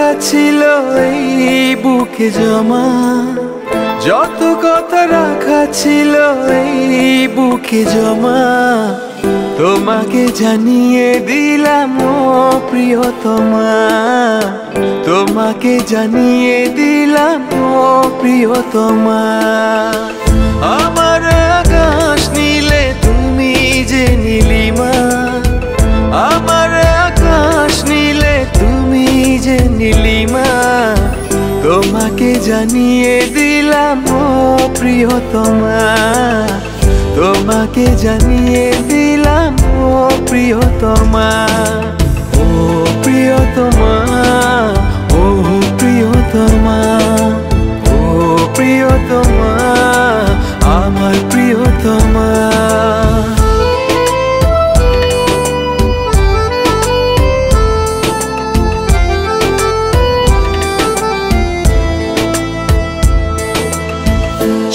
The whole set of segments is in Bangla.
রাখা ছিল এই বুকে জমা, যত কথা রাখা ছিল এই বুকে জমা, তোমাকে জানিয়ে দিলাম ও প্রিয়তমা, তোমাকে জানিয়ে দিলাম ও প্রিয়তমা। আমার আকাশ নীলে তুমি যে নীলিমা, আমার আকাশ নীলে তুমি যে নীলিমা, তোমাকে জানিয়ে দিলাম ও প্রিয়তমা, তোমাকে জানিয়ে দিলাম ও প্রিয়তমা। ও প্রিয়তমা, ও প্রিয়তমা, ও প্রিয়তমা, আমার প্রিয়তমা।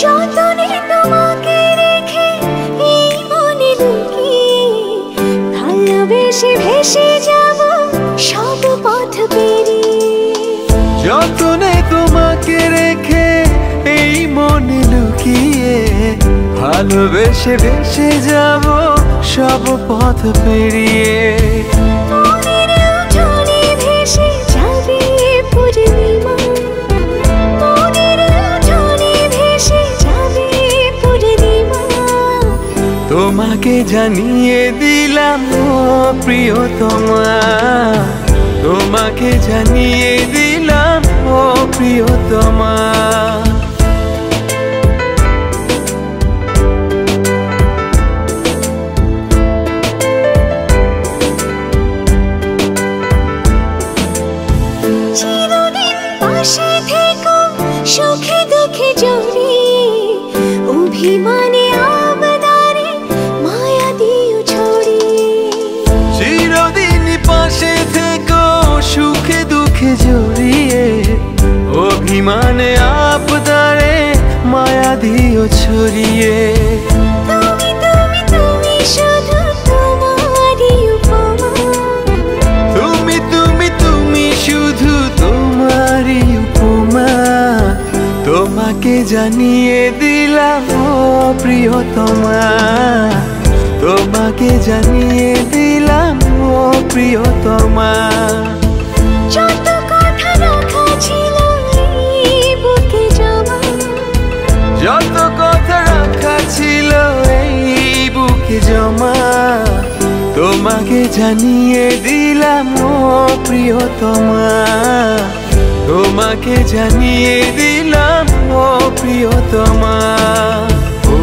যতনে তোমাকে রেখে এই মনে লুকিয়ে, ভালোবেসে ভেসে যাব সব পথ পেরিয়ে। যতনে তোমাকে রেখে এই মনে লুকিয়ে, ভালোবেসে ভেসে যাব সব পথ পেরিয়ে। মনের উঠোনে ভেসে যাবে পূর্ণিমা, মনের উঠোনে ভেসে যাবে পূর্ণিমা, তোমাকে জানিয়ে দিলাম ও প্রিয়তমা, তোমাকে জানিয়ে দিলাম ও প্রিয়তমা। চিরদিন পাশে থেকো সুখে দুঃখে জড়িয়ে, অভিমানে আবদারে মায়া দিও ছড়িয়ে। চিরদিন পাশে থেকো সুখে দুঃখে জড়িয়ে, অভিমানে আবদারে মায়া দিও ছড়িয়ে। তুমি তুমি তুমি শুধু তোমারই উপমা, তুমি তুমি তুমি শুধু তোমারই উপমা, তোমাকে জানিয়ে দিলাম ও প্রিয়তমা, তোমাকে জানিয়ে দিলাম ও প্রিয়তমা। যত কথা রাখা ছিল এই বুকে জমা, যত কথা রাখা ছিল এই বুকে জমা, তোমাকে জানিয়ে দিলাম ও প্রিয়তমা, তোমাকে জানিয়ে দিলাম ও প্রিয়তমা, ও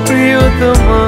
প্রিয়তমা।